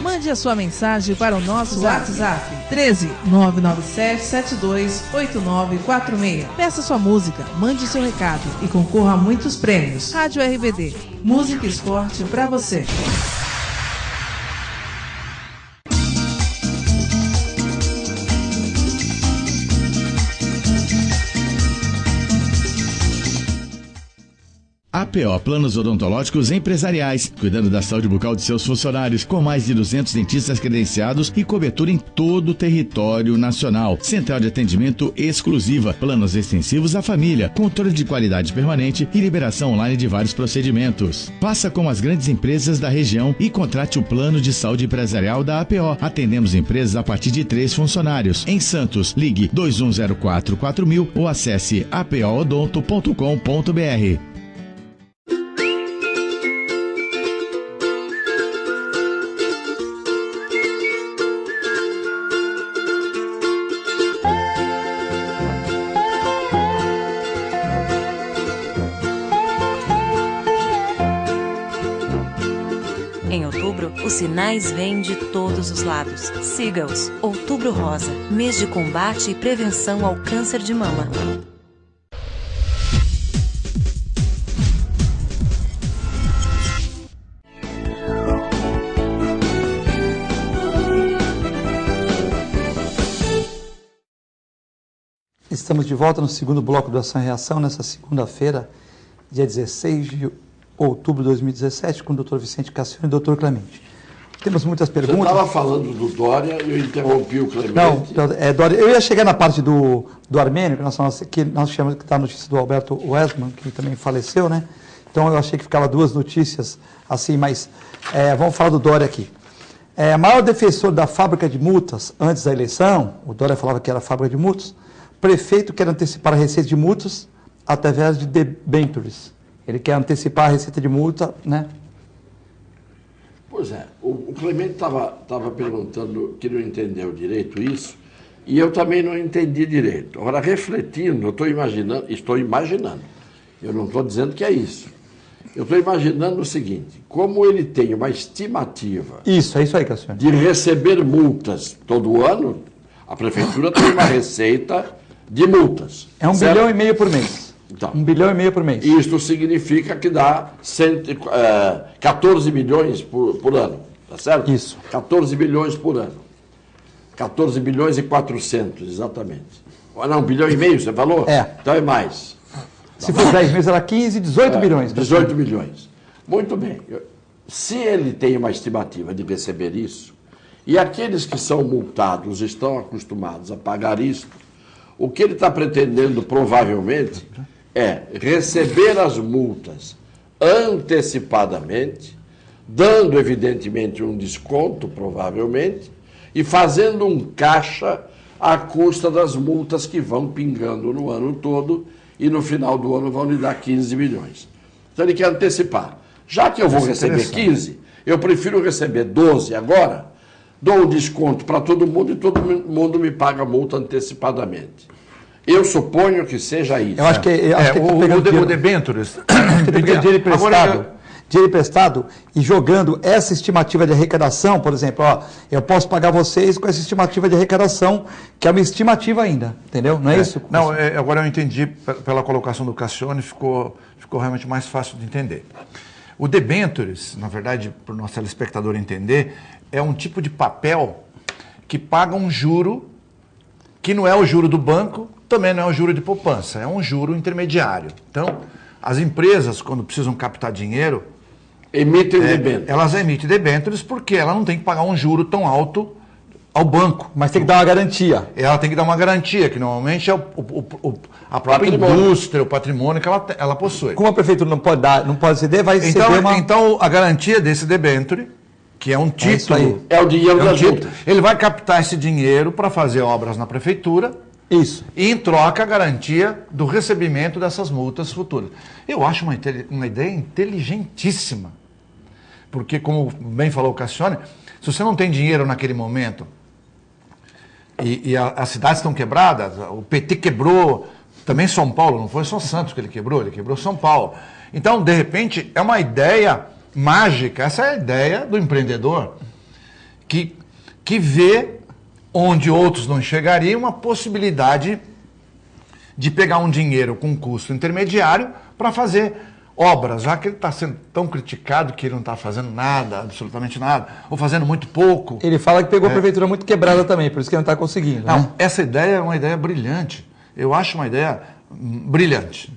Mande a sua mensagem para o nosso WhatsApp 13 997 72 8946. Peça sua música, mande seu recado e concorra a muitos prêmios. Rádio RVD, música e esporte para você. APO Planos Odontológicos Empresariais, cuidando da saúde bucal de seus funcionários, com mais de 200 dentistas credenciados e cobertura em todo o território nacional. Central de atendimento exclusiva, planos extensivos à família, controle de qualidade permanente e liberação online de vários procedimentos. Faça como as grandes empresas da região e contrate o plano de saúde empresarial da APO. Atendemos empresas a partir de 3 funcionários. Em Santos, ligue 2104-4000 ou acesse apoodonto.com.br. Em outubro, os sinais vêm de todos os lados. Siga-os. Outubro Rosa, mês de combate e prevenção ao câncer de mama. Estamos de volta no segundo bloco do Ação e Reação, nessa segunda-feira, dia 16 outubro de 2017, com o Dr. Vicente Cassiano e o Dr. Clemente. Temos muitas perguntas. Você estava falando do Dória e eu interrompi o Clemente. Não, Dória, eu ia chegar na parte do Armênio, que nós chamamos, que está a notícia do Alberto Westman, que também faleceu, né? Então eu achei que ficava duas notícias assim, mas vamos falar do Dória aqui. Maior defensor da fábrica de multas antes da eleição, o Dória falava que era fábrica de multas, prefeito quer antecipar a receita de multas através de debêntures. Ele quer antecipar a receita de multa, né? Pois é, o Clemente estava perguntando que não entendeu direito isso, e eu também não entendi direito. Agora, refletindo, eu estou imaginando, eu não estou dizendo que é isso. Eu estou imaginando o seguinte, como ele tem uma estimativa... Isso, é isso aí, Cassiano. ...de receber multas todo ano, a prefeitura tem uma receita de multas. É 1,5 bilhão por mês. Então, 1,5 bilhão por mês. Isto significa que dá 14 milhões por ano, tá certo? Isso. 14 bilhões por ano. 14 bilhões e 400, exatamente. Não, 1,5 bilhão, você falou? Então é mais. Se for 10 meses, era 15, 18 bilhões. 18 bilhões. Muito bem. Se ele tem uma estimativa de receber isso, e aqueles que são multados estão acostumados a pagar isso, o que ele está pretendendo, provavelmente, é receber as multas antecipadamente, dando, evidentemente, um desconto, provavelmente, e fazendo um caixa à custa das multas que vão pingando no ano todo e no final do ano vão lhe dar 15 milhões. Então ele quer antecipar. Já que eu vou receber 15, eu prefiro receber 12 agora, dou um desconto para todo mundo e todo mundo me paga a multa antecipadamente. Eu suponho que seja isso. Eu acho que o debêntures. Dinheiro emprestado e jogando essa estimativa de arrecadação, por exemplo, eu posso pagar vocês com essa estimativa de arrecadação, que é uma estimativa ainda, entendeu? Não é isso? Não, agora eu entendi pela colocação do Cassione, ficou realmente mais fácil de entender. O debêntures, na verdade, para o nosso telespectador entender, é um tipo de papel que paga um juro que não é o juro do banco, também não é o juro de poupança, é um juro intermediário. Então, as empresas, quando precisam captar dinheiro, emitem debêntures. Elas emitem debêntures porque ela não tem que pagar um juro tão alto ao banco. Mas tem que dar uma garantia. Ela tem que dar uma garantia, que normalmente é a própria indústria, o patrimônio que ela possui. Como a prefeitura não pode ceder, vai ceder uma... Então, a garantia desse debênture, que é um título... É o dinheiro das multas. Ele vai captar esse dinheiro para fazer obras na prefeitura. Isso. E em troca a garantia do recebimento dessas multas futuras. Eu acho uma ideia inteligentíssima. Porque, como bem falou o Cassione, se você não tem dinheiro naquele momento e as cidades estão quebradas, o PT quebrou também São Paulo, não foi só Santos que ele quebrou São Paulo. Então, de repente, é uma ideia mágica, essa é a ideia do empreendedor que vê onde outros não chegariam, uma possibilidade de pegar um dinheiro com custo intermediário para fazer obras, já que ele está sendo tão criticado que ele não está fazendo nada, absolutamente nada, ou fazendo muito pouco. Ele fala que pegou a prefeitura muito quebrada também, por isso que ele não está conseguindo. Não, né? Essa ideia é uma ideia brilhante. Eu acho uma ideia brilhante.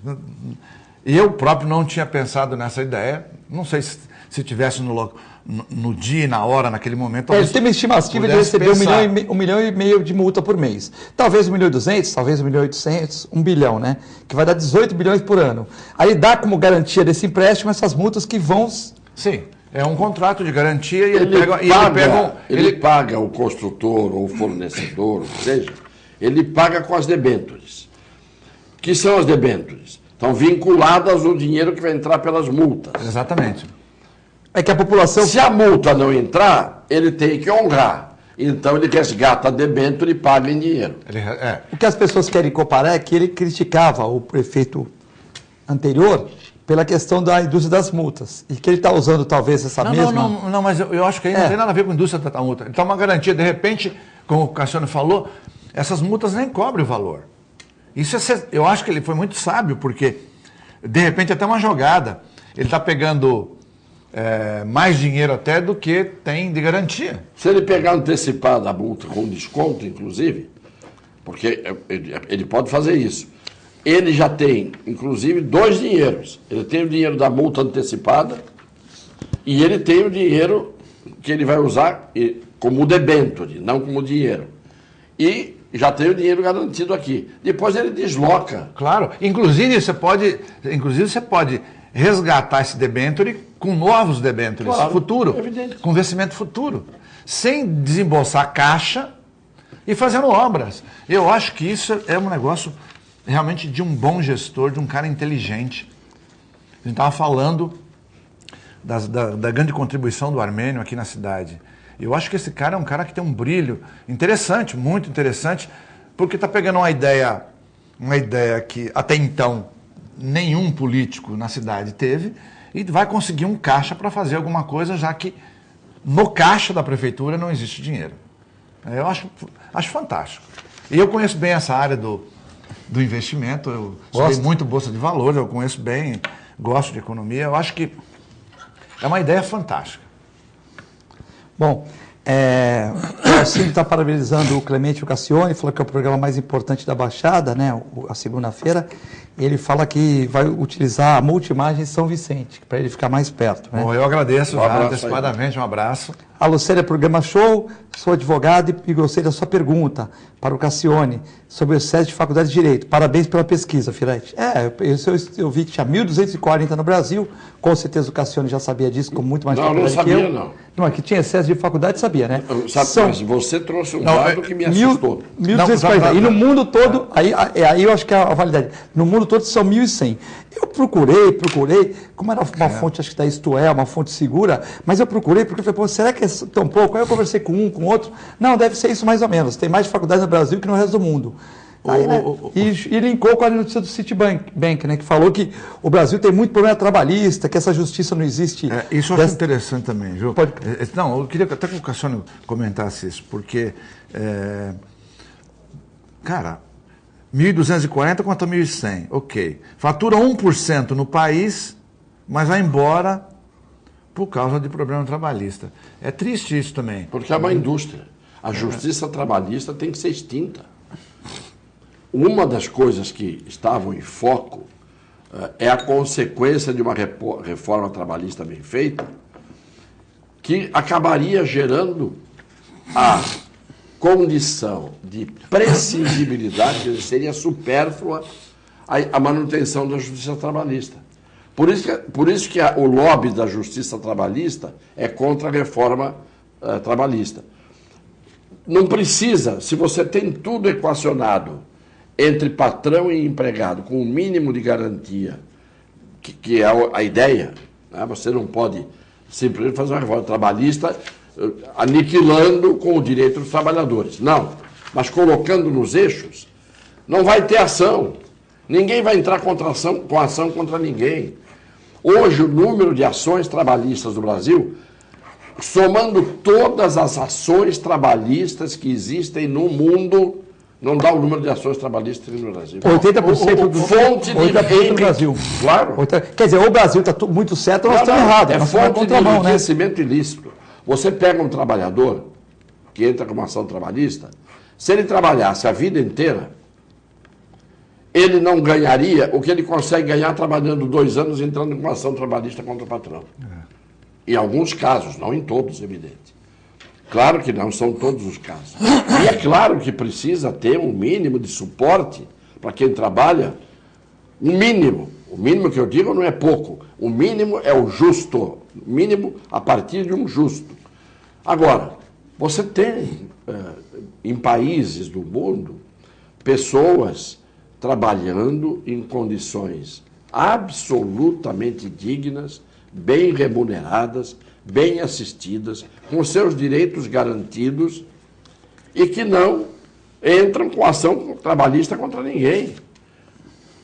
Eu próprio não tinha pensado nessa ideia, não sei se tivesse no dia, na hora, naquele momento... Ele tem uma estimativa de receber 1,5 milhão de multa por mês. Talvez 1.200.000, talvez 1.800.000, 1 bilhão, né? Que vai dar 18 bilhões por ano. Aí dá como garantia desse empréstimo essas multas que vão... Sim, é um contrato de garantia e ele paga o construtor ou o fornecedor, ou seja, ele paga com as debêntures. Que são as debêntures? Estão vinculadas ao dinheiro que vai entrar pelas multas. Exatamente. É que a população... Se a multa não entrar, ele tem que honrar. Então ele resgata a debênture e paga em dinheiro. O que as pessoas querem comparar é que ele criticava o prefeito anterior pela questão da indústria das multas. E que ele está usando talvez essa mesma... Não, mas eu acho que aí não tem nada a ver com a indústria da multa. Ele está uma garantia, de repente, como o Cassiano falou, essas multas nem cobrem o valor. Isso eu acho que ele foi muito sábio, porque de repente até uma jogada. Ele está pegando... mais dinheiro até do que tem de garantia. Se ele pegar antecipada a multa com desconto, inclusive, porque ele pode fazer isso, ele já tem, inclusive, 2 dinheiros. Ele tem o dinheiro da multa antecipada e ele tem o dinheiro que ele vai usar como debênture, não como dinheiro. E já tem o dinheiro garantido aqui. Depois ele desloca. Claro. Inclusive você pode resgatar esse debênture com novos debêntures, claro, futuro, evidente. Com investimento futuro, sem desembolsar caixa e fazendo obras. Eu acho que isso é um negócio realmente de um bom gestor, de um cara inteligente. A gente estava falando da grande contribuição do armênio aqui na cidade. Eu acho que esse cara é um cara que tem um brilho interessante, muito interessante, porque está pegando uma ideia que até então nenhum político na cidade teve e vai conseguir um caixa para fazer alguma coisa, já que no caixa da prefeitura não existe dinheiro. Eu acho fantástico. E eu conheço bem essa área do investimento, eu estudei muito Bolsa de Valores, eu conheço bem, gosto de economia, eu acho que é uma ideia fantástica. Bom, o Alcínio está parabenizando o Clemente Cassione, falou que é o programa mais importante da Baixada, né, a segunda-feira. Ele fala que vai utilizar a multimagem São Vicente, para ele ficar mais perto. Né? Bom, eu agradeço antecipadamente, um abraço. A Lucélia, programa show, sou advogado e gostei da sua pergunta para o Cassione sobre o excesso de faculdade de Direito. Parabéns pela pesquisa, Firetti. Eu vi que tinha 1.240 no Brasil, com certeza o Cassione já sabia disso, com muito mais faculdade que eu. Não sabia, não. Não, é que tinha excesso de faculdade, sabia, né? Mas você trouxe um dado que me assustou. 1.240. E no mundo todo, aí eu acho que é a validade. No mundo todo são 1.100. Eu procurei, como era uma fonte, acho que da Isto É, uma fonte segura, mas eu procurei porque eu falei, pô, será que é tão pouco? Aí eu conversei com um, com outro. Não, deve ser isso mais ou menos. Tem mais faculdade no Brasil que no resto do mundo. Aí, né, e linkou com a notícia do Citibank, né, que falou que o Brasil tem muito problema trabalhista, que essa justiça não existe. Isso eu acho interessante também, viu? Não, eu queria até que o Cassione comentasse isso, porque, cara, 1.240 contra 1.100, ok. Fatura 1% no país, mas vai embora por causa de problema trabalhista. É triste isso também. Porque é uma indústria. A justiça trabalhista tem que ser extinta. Uma das coisas que estavam em foco é a consequência de uma reforma trabalhista bem feita, que acabaria gerando a condição de prescindibilidade, que seria supérflua a manutenção da justiça trabalhista. Por isso que o lobby da justiça trabalhista é contra a reforma trabalhista. Não precisa, se você tem tudo equacionado entre patrão e empregado, com o mínimo de garantia, que é a ideia, né? Você não pode simplesmente fazer uma reforma trabalhista aniquilando com o direito dos trabalhadores. Não, mas colocando nos eixos, não vai ter ação. Ninguém vai entrar com ação contra ninguém. Hoje, o número de ações trabalhistas do Brasil, somando todas as ações trabalhistas que existem no mundo, não dá o número de ações trabalhistas no Brasil. 80% fonte do Brasil. Claro. Quer dizer, ou o Brasil está muito certo ou nós estamos errados. É fonte de enriquecimento ilícito. Você pega um trabalhador que entra com uma ação trabalhista, se ele trabalhasse a vida inteira, ele não ganharia o que ele consegue ganhar trabalhando 2 anos entrando com uma ação trabalhista contra o patrão. Em alguns casos, não em todos, evidente. Claro que não são todos os casos. E é claro que precisa ter um mínimo de suporte para quem trabalha, um mínimo. O mínimo que eu digo não é pouco, o mínimo é o justo, o mínimo a partir de um justo. Agora, você tem em países do mundo pessoas trabalhando em condições absolutamente dignas, bem remuneradas, bem assistidas, com seus direitos garantidos e que não entram com ação trabalhista contra ninguém.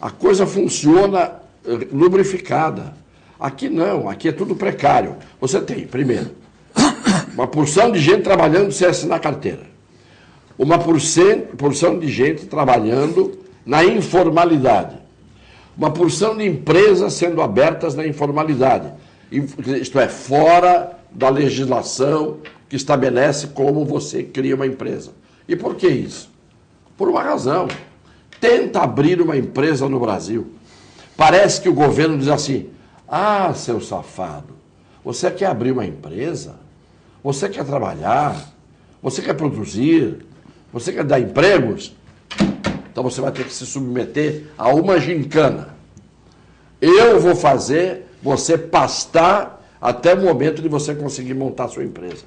A coisa funciona lubrificada. Aqui não, aqui é tudo precário. Você tem, primeiro, uma porção de gente trabalhando sem assinar carteira. Uma porção de gente trabalhando na informalidade. Uma porção de empresas sendo abertas na informalidade. Isto é, fora da legislação que estabelece como você cria uma empresa. E por que isso? Por uma razão. Tenta abrir uma empresa no Brasil. Parece que o governo diz assim, ah, seu safado, você quer abrir uma empresa? Você quer trabalhar? Você quer produzir? Você quer dar empregos? Então você vai ter que se submeter a uma gincana. Eu vou fazer você pastar até o momento de você conseguir montar a sua empresa.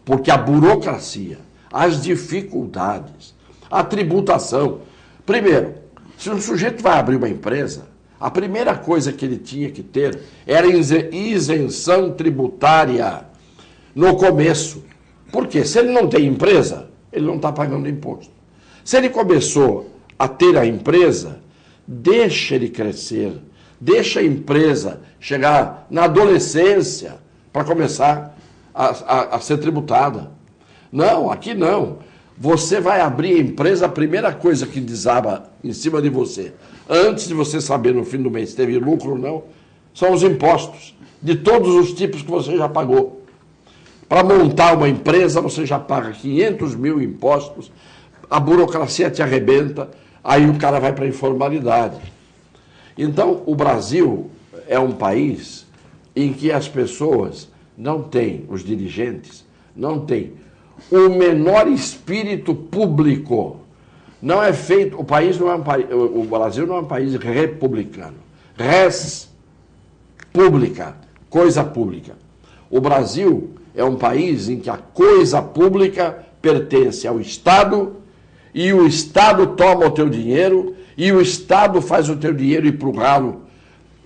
Porque a burocracia, as dificuldades, a tributação... Primeiro, se um sujeito vai abrir uma empresa, a primeira coisa que ele tinha que ter era isenção tributária no começo. Por quê? Se ele não tem empresa, ele não está pagando imposto. Se ele começou a ter a empresa, deixa ele crescer, deixa a empresa chegar na adolescência para começar a ser tributada. Não, aqui não. Você vai abrir a empresa, a primeira coisa que desaba em cima de você, antes de você saber no fim do mês se teve lucro ou não, são os impostos, de todos os tipos que você já pagou. Para montar uma empresa, você já paga 500 mil impostos, a burocracia te arrebenta, aí o cara vai para a informalidade. Então, o Brasil é um país em que as pessoas não têm, os dirigentes, não têm o menor espírito público. Não é feito, o país não é um país, o Brasil não é um país republicano. Res pública, coisa pública. O Brasil é um país em que a coisa pública pertence ao Estado e o Estado toma o teu dinheiro e o Estado faz o teu dinheiro ir para o ralo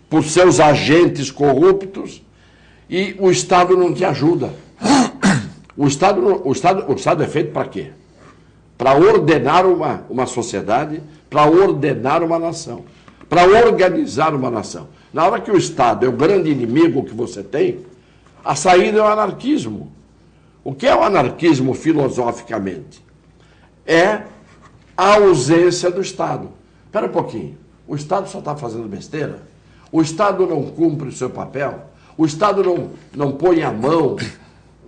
por seus agentes corruptos e o Estado não te ajuda. O Estado é feito para quê? Para ordenar uma sociedade, para ordenar uma nação, para organizar uma nação. Na hora que o Estado é o grande inimigo que você tem, a saída é o anarquismo. O que é o anarquismo filosoficamente? É a ausência do Estado. Espera um pouquinho, o Estado só está fazendo besteira? O Estado não cumpre o seu papel? O Estado não põe a mão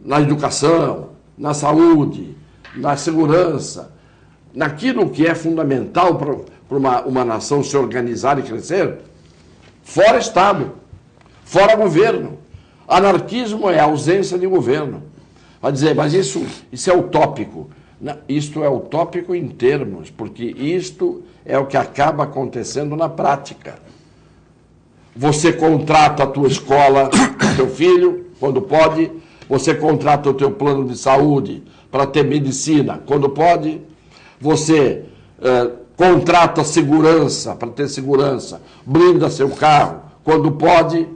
na educação, na saúde, na segurança, naquilo que é fundamental para uma nação se organizar e crescer? Fora Estado, fora governo. Anarquismo é a ausência de governo. Vai dizer, mas isso é utópico. Não, isto é utópico em termos, porque isto é o que acaba acontecendo na prática. Você contrata a tua escola, o teu filho, quando pode. Você contrata o teu plano de saúde para ter medicina, quando pode. Você contrata segurança para ter segurança, blinda seu carro, quando pode.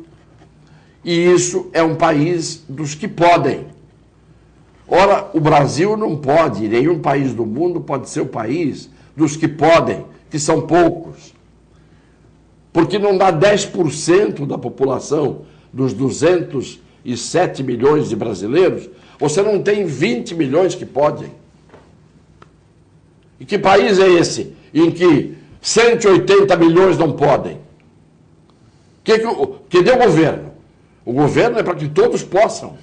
E isso é um país dos que podem. Ora, o Brasil não pode, nenhum país do mundo pode ser o país dos que podem, que são poucos. Porque não dá 10% da população dos 207 milhões de brasileiros, você não tem 20 milhões que podem. E que país é esse em que 180 milhões não podem? Que deu o governo? O governo é para que todos possam.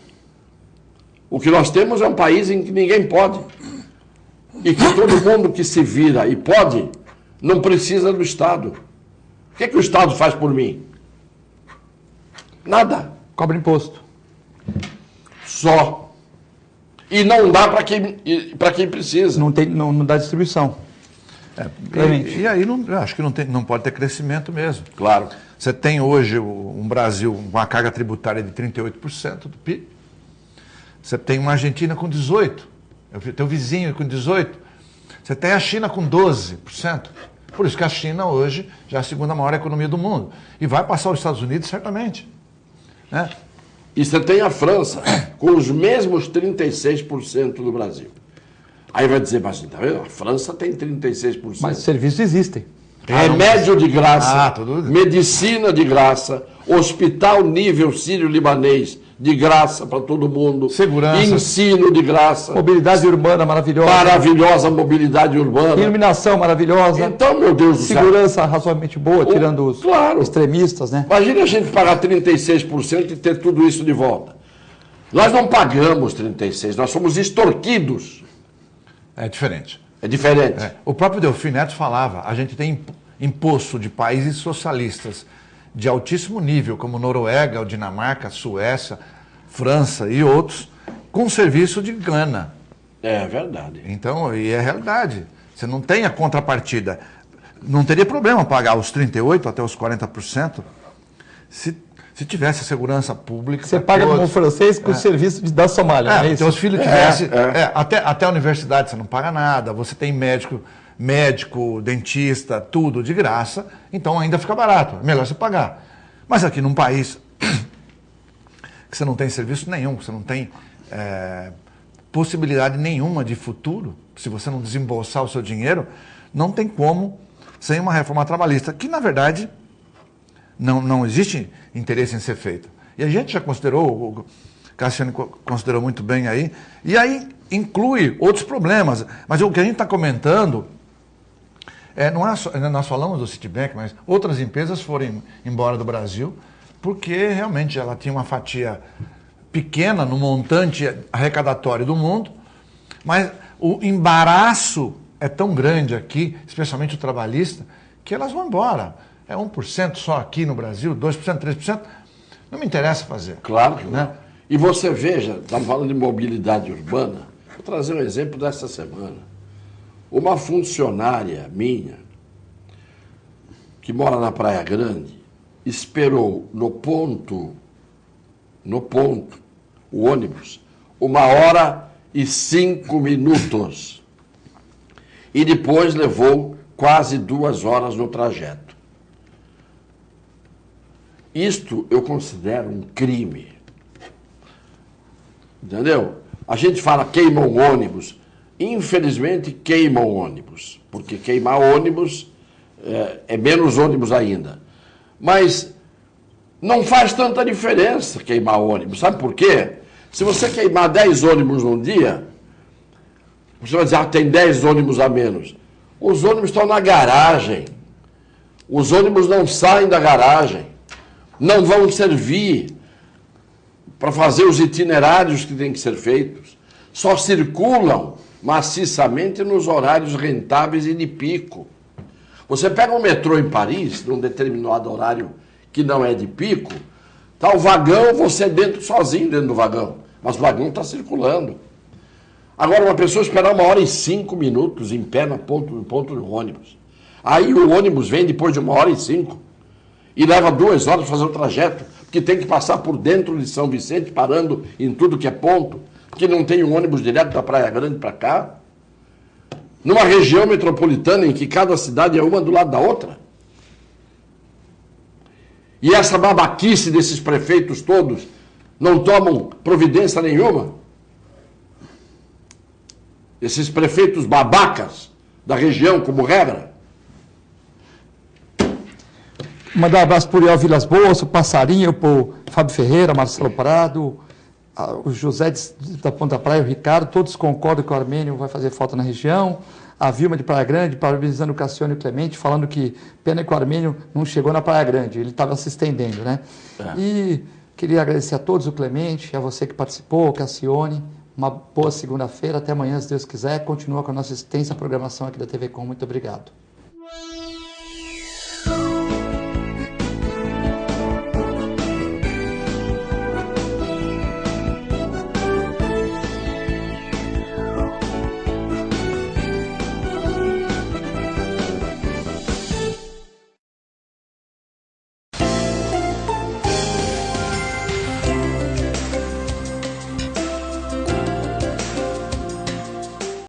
O que nós temos é um país em que ninguém pode. E que todo mundo que se vira e pode, não precisa do Estado. O que o Estado faz por mim? Nada. Cobra imposto. Só. E não dá para quem precisa. Não dá distribuição. E aí eu acho que não pode ter crescimento mesmo. Claro. Você tem hoje um Brasil com uma carga tributária de 38% do PIB. Você tem uma Argentina com 18%. Teu vizinho com 18%. Você tem a China com 12%. Por isso que a China hoje já é a segunda maior economia do mundo. E vai passar os Estados Unidos certamente. Né? E você tem a França com os mesmos 36% do Brasil. Aí vai dizer, mas tá vendo? A França tem 36%. Mas serviços existem. Remédio de graça, medicina de graça, hospital nível sírio-libanês de graça para todo mundo, segurança, ensino de graça, mobilidade urbana maravilhosa, mobilidade urbana, iluminação maravilhosa, então, meu Deus do céu, segurança razoavelmente boa, tirando os extremistas, né? Imagina a gente pagar 36% e ter tudo isso de volta. Nós não pagamos 36%, nós somos extorquidos. É diferente. É diferente. O próprio Delfim Neto falava, a gente tem imposto de países socialistas de altíssimo nível, como Noruega, Dinamarca, Suécia, França e outros, com serviço de grana. É verdade. Então, e é realidade. Você não tem a contrapartida. Não teria problema pagar os 38% até os 40% se tivesse a segurança pública. Você paga como francês com o serviço da Somália, não é isso? Então, os filhos tivessem... Até a universidade você não paga nada, você tem médico, dentista, tudo de graça, então ainda fica barato, é melhor você pagar. Mas aqui num país que você não tem serviço nenhum, você não tem possibilidade nenhuma de futuro, se você não desembolsar o seu dinheiro, não tem como sem uma reforma trabalhista, que na verdade não existe interesse em ser feita. E a gente já considerou, o Cassiano considerou muito bem aí, e aí inclui outros problemas. Mas o que a gente está comentando, não é só, nós falamos do Citibank, mas outras empresas foram embora do Brasil, porque realmente ela tinha uma fatia pequena no montante arrecadatório do mundo, mas o embaraço é tão grande aqui, especialmente o trabalhista, que elas vão embora. É 1% só aqui no Brasil, 2%, 3%, não me interessa fazer. Claro que não. E você veja, estamos falando de mobilidade urbana, vou trazer um exemplo dessa semana. Uma funcionária minha, que mora na Praia Grande, esperou no ponto, o ônibus, 1h05. E depois levou quase 2 horas no trajeto. Isto eu considero um crime. Entendeu? A gente fala queimam ônibus. Infelizmente queimam ônibus. Porque queimar ônibus é menos ônibus ainda. Mas não faz tanta diferença queimar ônibus. Sabe por quê? Se você queimar 10 ônibus num dia, você vai dizer, tem 10 ônibus a menos. Os ônibus estão na garagem. Os ônibus não saem da garagem. Não vão servir para fazer os itinerários que têm que ser feitos. Só circulam maciçamente nos horários rentáveis e de pico. Você pega um metrô em Paris, num determinado horário que não é de pico, tá o vagão, você sozinho dentro do vagão, mas o vagão está circulando. Agora, uma pessoa esperar 1h05 em pé no ponto do ônibus. Aí o ônibus vem depois de 1h05 e leva 2 horas para fazer o trajeto, porque tem que passar por dentro de São Vicente, parando em tudo que é ponto, porque não tem um ônibus direto da Praia Grande para cá. Numa região metropolitana em que cada cidade é uma do lado da outra. E essa babaquice desses prefeitos todos não tomam providência nenhuma. Esses prefeitos babacas da região, como regra. Mandar um abraço para o Uriel Vilas Boas, o Passarinho, para o Fábio Ferreira, Marcelo Prado, o José da Ponta Praia, o Ricardo, todos concordam que o Armênio vai fazer falta na região. A Vilma de Praia Grande, parabenizando o Cassiano e o Clemente, falando que pena que o Armênio não chegou na Praia Grande, ele estava se estendendo, né? E queria agradecer a todos, o Clemente, a você que participou, o Cassione. Uma boa segunda-feira, até amanhã, se Deus quiser. Continua com a nossa extensa programação aqui da TV Com. Muito obrigado.